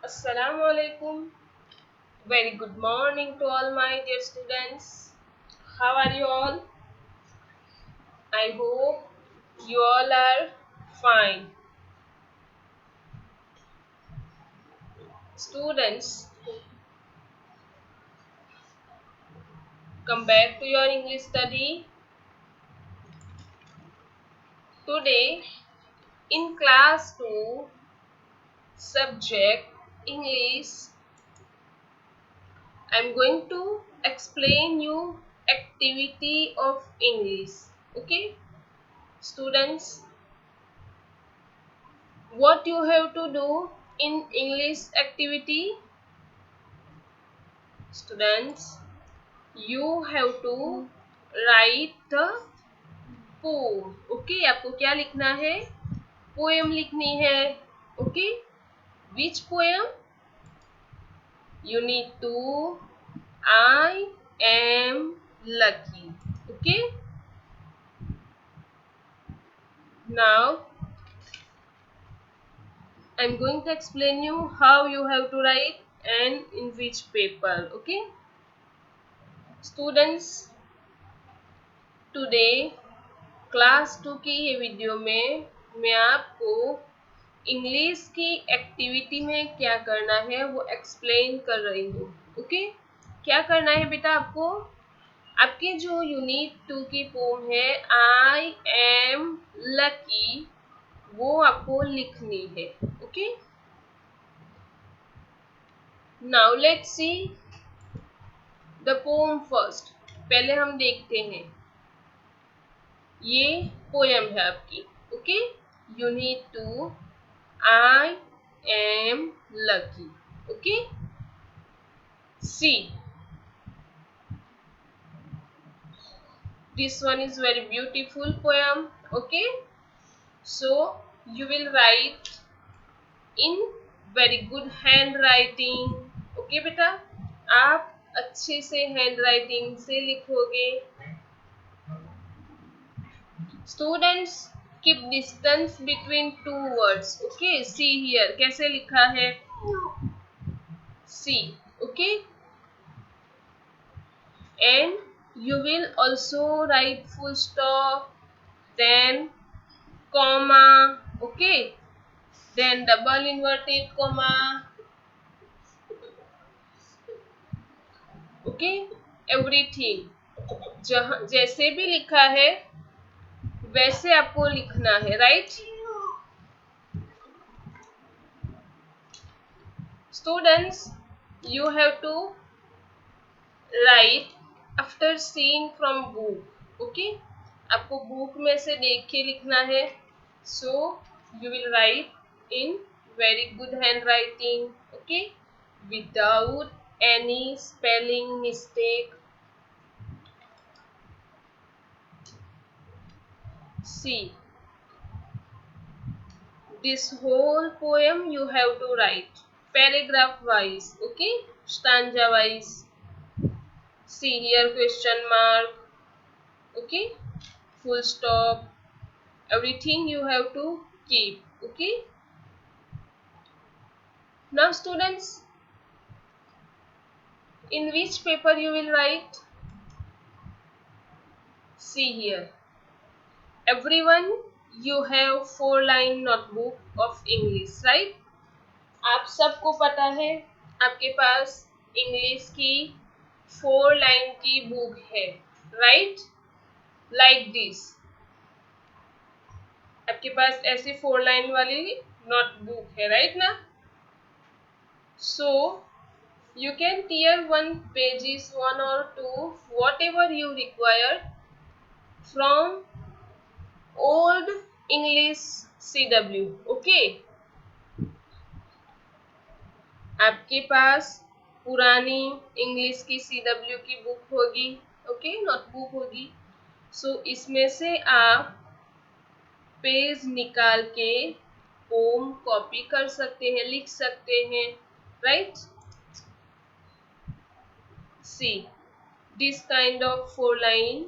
Assalamu alaikum. Very good morning to all my dear students. How are you all? I hope you all are fine. Students, come back to your English study. Today in class 2, subject English, I am going to explain you activity of English. Okay? Students, what you have to do in English activity? Students, you have to write the poem. Okay, आपको क्या लिखना है? Poem लिखनी है. Okay, which poem? You need to I am lucky. Okay, now I'm going to explain you how you have to write and in which paper. Okay, students, today class 2 की ये video में मैं आपको English की activity में क्या करना है वो एक्सप्लेन कर रही हूँ. ओके, क्या करना है बेटा आपको? आपकी जो यूनिट 2 की पोम है आई एम लकी, वो आपको लिखनी है. Okay, now let's see the pome first. पहले हम देखते हैं, ये पोयम है आपकी. Okay, unit 2 I am lucky. Okay, see, this one is very beautiful poem. Okay, so you will write in very good handwriting. Okay बेटा, आप अच्छे से handwriting से लिखोगे. Students, keep distance between two words. Okay, see here कैसे लिखा है? See. Okay, and you will also write full stop, then comma. Okay, then double inverted comma. Okay, everything जहाँ जैसे भी लिखा है वैसे आपको लिखना है. Right students, you have to write after seeing from book. Okay, आपको बुक में से देख के लिखना है. So you will write in very good handwriting. Okay, without any spelling mistake. See, this whole poem you have to write paragraph wise. Okay, stanza wise. See here question mark. Okay, full stop, everything you have to keep. Okay, now students, in which paper you will write? See here, everyone, you have 4-line notebook of English, right? आप सबको पता है आपके पास English की 4-line की book है. Right, like this. आपके पास ऐसे 4-line वाली नोटबुक है. राइट ना? सो you can tear one pages, 1 or 2, whatever you require from old English CW. Okay, आपके पास पुरानी इंग्लिश की CW की बुक होगी. ओके, नोटबुक होगी. सो इसमें से आप पेज निकाल के पोम कॉपी कर सकते हैं, लिख सकते हैं. Right, see this kind of 4-line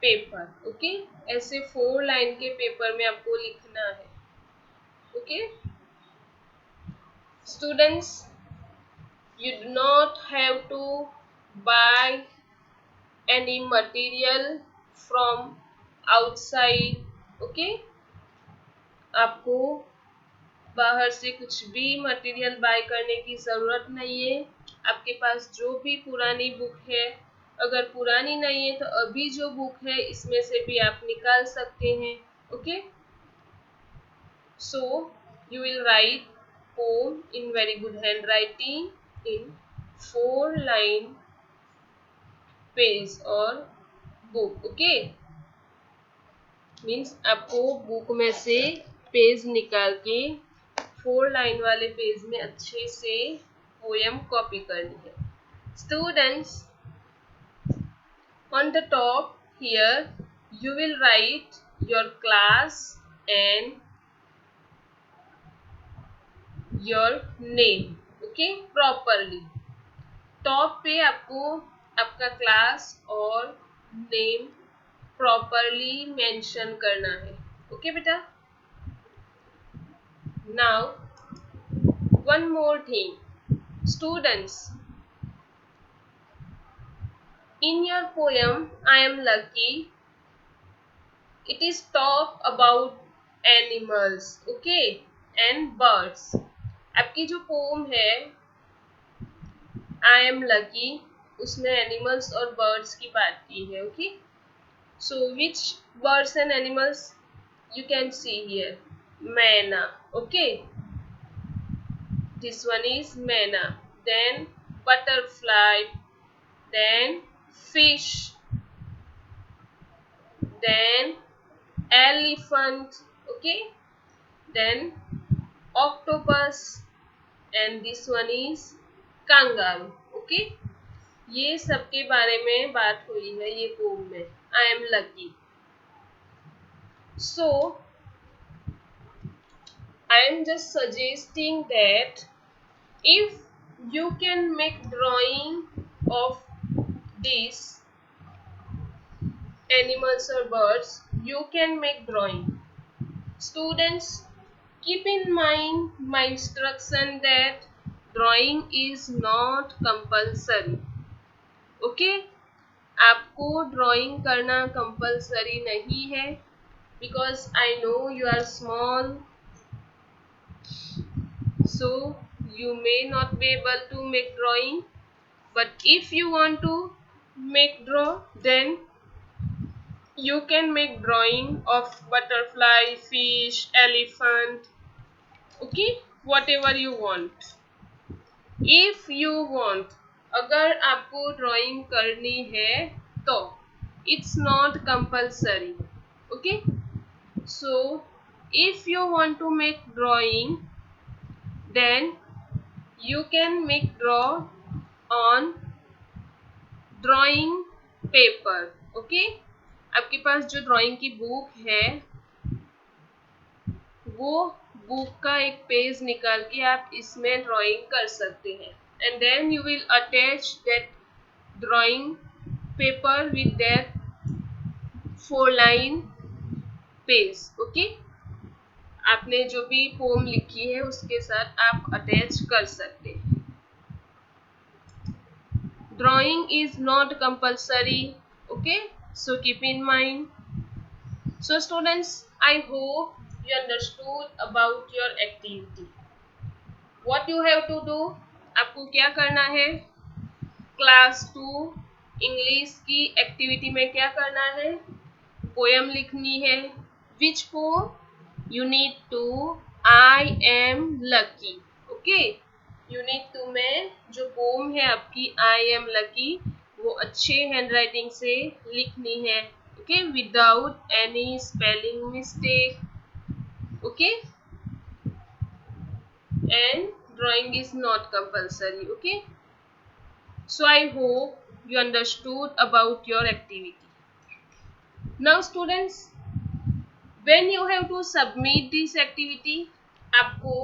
paper. Okay, ऐसे 4-line के पेपर में आपको लिखना है. Okay, Students, you do not have to buy any material from outside. Okay, आपको बाहर से कुछ भी मटेरियल बाय करने की ज़रूरत नहीं है। आपके पास जो भी पुरानी बुक है, अगर पुरानी नहीं है तो अभी जो बुक है इसमें से भी आप निकाल सकते हैं। Okay, so you will write poem in very good hand writing in 4 line page और बुक। ओके, मीन्स आपको बुक में से पेज निकाल के 4 लाइन वाले पेज में अच्छे से पोयम कॉपी करनी है। Students, on the top here you will write your class and your name, okay, properly। Top पे आपको आपका क्लास और नेम प्रॉपरली मेंशन करना है। ओके बेटा, now one more thing students, in your poem I am lucky, it is talk about animals, okay, and birds। आपकी जो poem है आई एम लकी, उसमें एनिमल्स और बर्ड्स की बात की है। Okay, so which birds and animals you can see here? Myna. Okay, this one is myna, then butterfly, then fish, then elephant, okay, then octopus, and this one is kangaroo। okay, ये सबके बारे में बात हुई है ये पोम में। आई am lucky, so I am just suggesting that if you can make drawing of these animals or birds, you can make drawing। Students, keep in mind my instruction that drawing is not compulsory। okay, आपको drawing करना compulsory नहीं है, because I know you are small, so you may not be able to make drawing, but if you want to make draw, then you can make drawing of butterfly, fish, elephant, okay, whatever you want। if you want, अगर आपको drawing करनी है तो it's not compulsory। okay, so if you want to make drawing, then you can make draw on drawing paper। okay, आपके पास जो drawing की book है वो बुक का एक पेज निकाल के आप इसमें ड्राइंग कर सकते हैं, and then you will attach that drawing paper with that 4 line page. Okay, आपने जो भी पोम लिखी है उसके साथ आप अटैच कर सकते हैं। Drawing is not compulsory. Okay, so keep in mind। so students, I hope you understood about your activity। what you have to do, आपको क्या करना है? क्लास 2 इंग्लिश की एक्टिविटी में क्या करना है? पोयम लिखनी है। Which poem? You need to I am lucky. Okay, unit 2 में जो पोम है आपकी आई एम लकी, वो अच्छे हैंडराइटिंग से लिखनी है। Okay, without any spelling mistake. Okay, and drawing is not compulsory. Okay, so I hope you understood about your activity। now students, when you have to submit this activity, आपको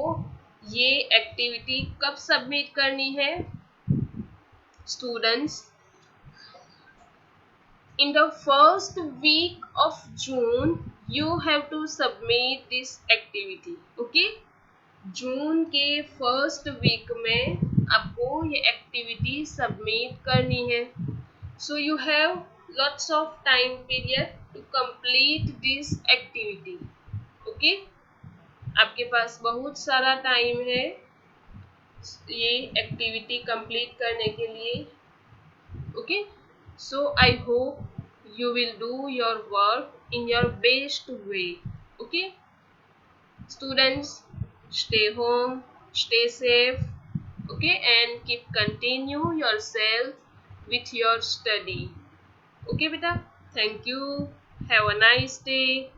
ये activity कब submit करनी है? students, in the first week of June you have to submit this activity। okay, जून के first week में आपको ये activity submit करनी है। So you have lots of time period to complete this activity. Okay, आपके पास बहुत सारा टाइम है ये एक्टिविटी कंप्लीट करने के लिए। Okay, so I hope you will do your work in your best way. Okay, students, stay home, stay safe. Okay, and keep continue yourself with your study. Okay beta, thank you, have a nice day.